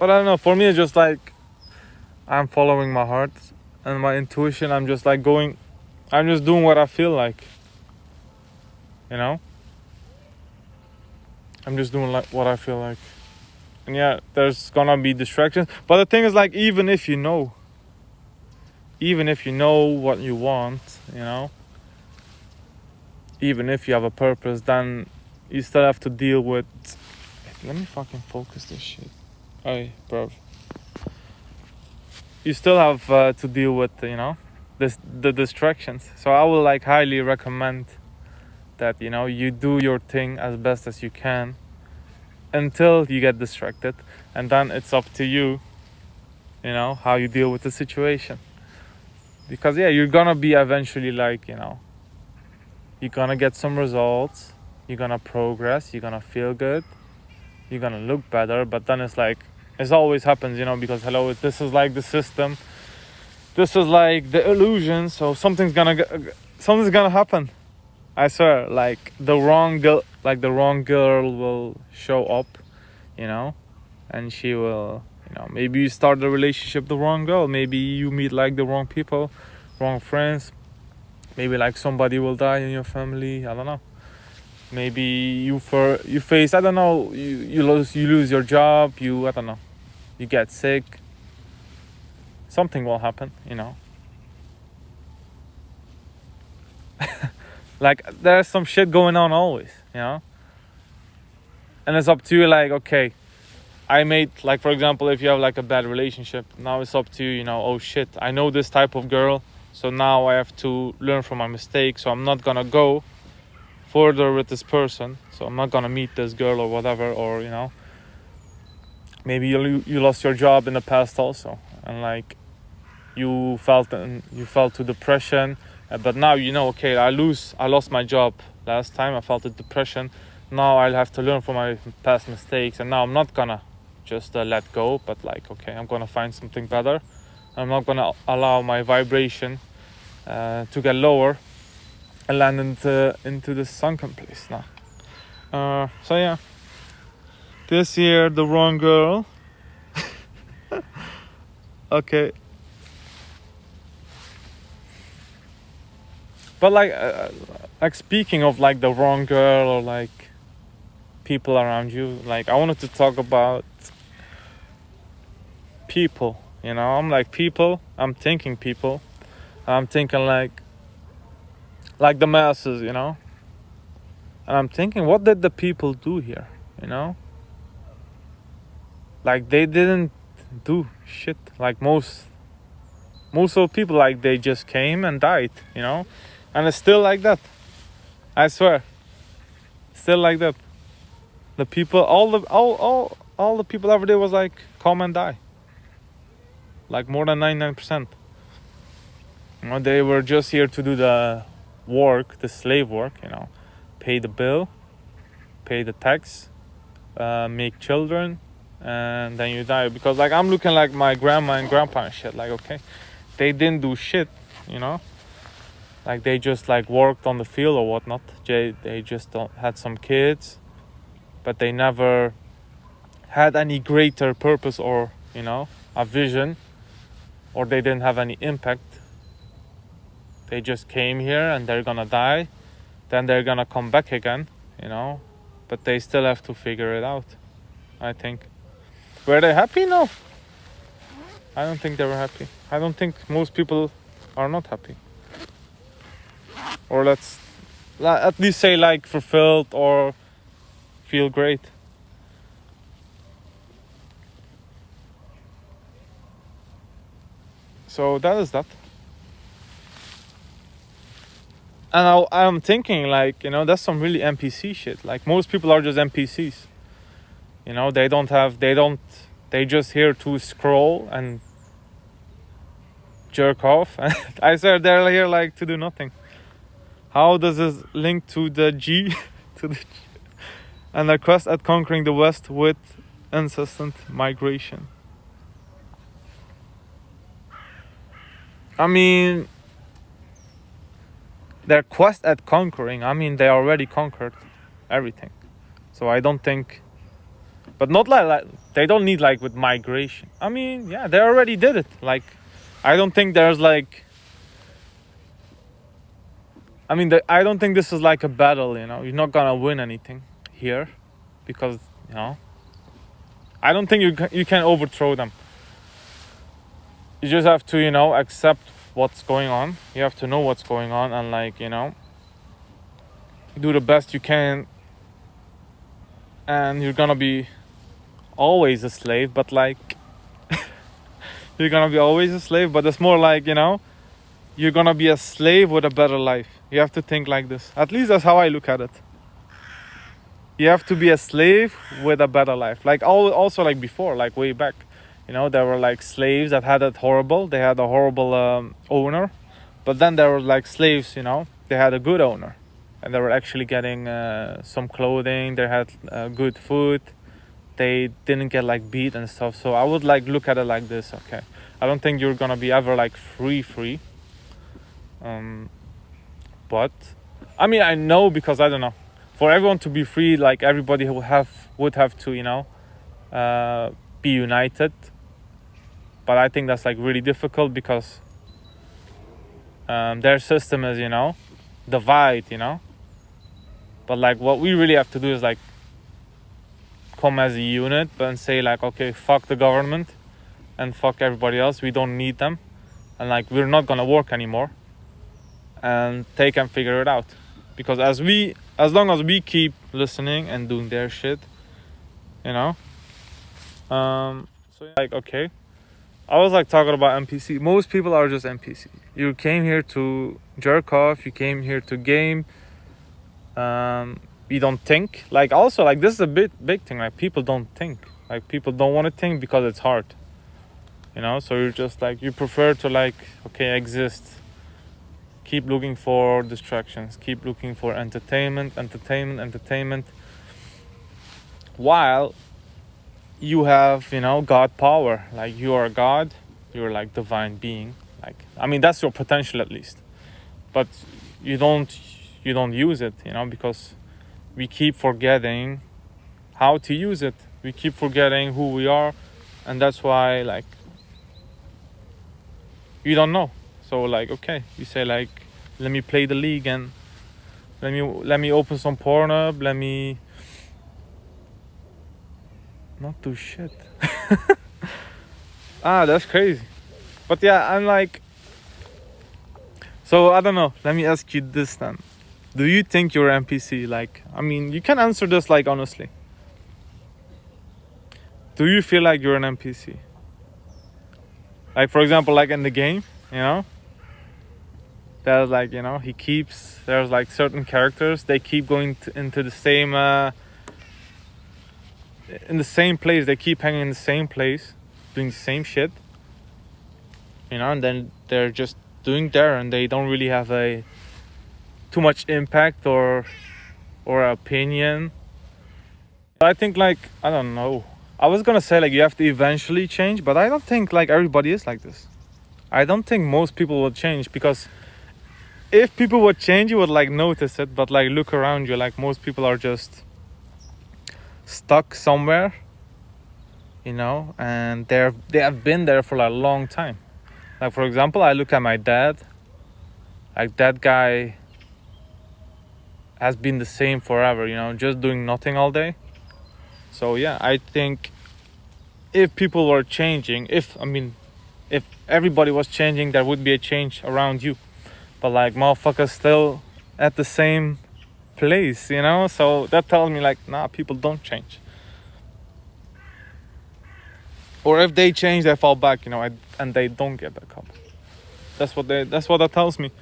But I don't know, for me it's just like I'm following my heart and my intuition. I'm just like I'm just doing what I feel like, you know? I'm just doing like what I feel like. And yeah, there's gonna be distractions. But the thing is, like, even if you know what you want, even if you have a purpose, then you still have to deal with. Let me fucking focus this shit. Hey, bro. You still have to deal with, the distractions. So I would like highly recommend that, you do your thing as best as you can until you get distracted, and then it's up to you, how you deal with the situation. Because yeah, you're gonna be eventually like, you're gonna get some results, you're gonna progress, you're gonna feel good, you're gonna look better, but then it's like, it always happens, because hello, this is like the system, this is like the illusion, so something's gonna happen. I swear, like the wrong girl will show up, and she will, maybe you start the relationship with the wrong girl, maybe you meet like the wrong people, wrong friends, maybe like somebody will die in your family, I don't know. Maybe you face, I don't know, you lose your job, I don't know, you get sick, something will happen, like there's some shit going on always, and it's up to you, like, okay, I made, like, for example, if you have like a bad relationship, now it's up to you, oh shit, I know this type of girl, so now I have to learn from my mistakes, so I'm not gonna go further with this person, so I'm not gonna meet this girl or whatever, or maybe you lost your job in the past also, and like you fell to depression, but now okay, I lost my job last time, I felt the depression, now I'll have to learn from my past mistakes, and now I'm not gonna just let go, but like, okay, I'm gonna find something better. I'm not gonna allow my vibration to get lower and land into the sunken place now. So yeah, this year the wrong girl. Okay, but like speaking of like the wrong girl or like people around you, like I wanted to talk about people. I'm like people. I'm thinking people. I'm thinking like the masses, and I'm thinking, what did the people do here, like they didn't do shit, like most of the people, like they just came and died, and it's still like that, I swear, still like that. The people, all the people every day was like come and die, like more than 99%. They were just here to do the work, the slave work, pay the bill, pay the tax, make children, and then you die. Because like I'm looking like my grandma and grandpa and shit, like, okay, they didn't do shit, like they just like worked on the field or whatnot. They just had some kids, but they never had any greater purpose or a vision, or they didn't have any impact. They just came here and they're gonna die, then they're gonna come back again, but they still have to figure it out, I think. Were they happy? No, I don't think they were happy. I don't think most people are not happy, or let's at least say like fulfilled or feel great. So that is that. And I'm thinking like, that's some really NPC shit. Like most people are just NPCs. They just here to scroll and jerk off. I said they're here like to do nothing. How does this link to the G? And the quest at conquering the West with incessant migration? I mean, their quest at conquering, they already conquered everything. So I don't think but not like they don't need like with migration. I mean, yeah, they already did it. Like, I don't think there's like, I mean, I don't think this is like a battle, you know. You're not gonna win anything here because, you know, I don't think you can overthrow them. You just have to, you know, accept what's going on. You have to know what's going on and, like, you know, do the best you can. And you're gonna be always a slave, but like you're gonna be always a slave, but it's more like, you know, you're gonna be a slave with a better life. You have to think like this. At least that's how I look at it. You have to be a slave with a better life. Like also like before, like way back, you know, there were like slaves that had it horrible. They had a horrible owner, but then there were like slaves, you know, they had a good owner, and they were actually getting some clothing. They had good food. They didn't get like beat and stuff. So I would like look at it like this. Okay, I don't think you're gonna be ever like free. But I mean, I know, because I don't know, for everyone to be free, like everybody would have to, you know, be united. But I think that's like really difficult because their system is, you know, divide, you know. But like what we really have to do is like come as a unit, but say like, okay, fuck the government and fuck everybody else. We don't need them, and like we're not gonna work anymore, and they can figure it out. Because as long as we keep listening and doing their shit, you know. So like, okay, I was like talking about NPC. Most people are just NPC. You came here to jerk off. You came here to game. You don't think. Like also like this is a big thing. Like people don't think. Like people don't want to think because it's hard. You know. So you're just like, you prefer to like, okay, exist. Keep looking for distractions. Keep looking for entertainment. While you have, you know, God power. Like you are God. You're like divine being. Like, I mean, that's your potential at least. But you don't use it, you know, because we keep forgetting how to use it. We keep forgetting who we are, and that's why like you don't know. So like, okay, you say like, let me play the league and let me open some Pornhub, let me not do shit. That's crazy. But yeah, I'm like, so I don't know, let me ask you this then. Do you think you're an NPC? Like, I mean, you can answer this like honestly. Do you feel like you're an NPC? Like, for example, like in the game, you know, there's like, you know, there's like certain characters, they keep going into the same, in the same place, they keep hanging in the same place, doing the same shit, you know, and then they're just doing there, and they don't really have too much impact or opinion. I think like, I don't know, I was gonna say like you have to eventually change, but I don't think like everybody is like this. I don't think most people will change, because if people would change, you would like notice it. But like look around you, like most people are just stuck somewhere, you know, and they have been there for a long time. Like for example, I look at my dad. Like that guy has been the same forever, you know, just doing nothing all day. So yeah, I think if people were changing, if everybody was changing, there would be a change around you. But like motherfuckers still at the same place, you know. So that tells me like, nah, people don't change. Or if they change, they fall back, you know, and they don't get back up. That's what that tells me.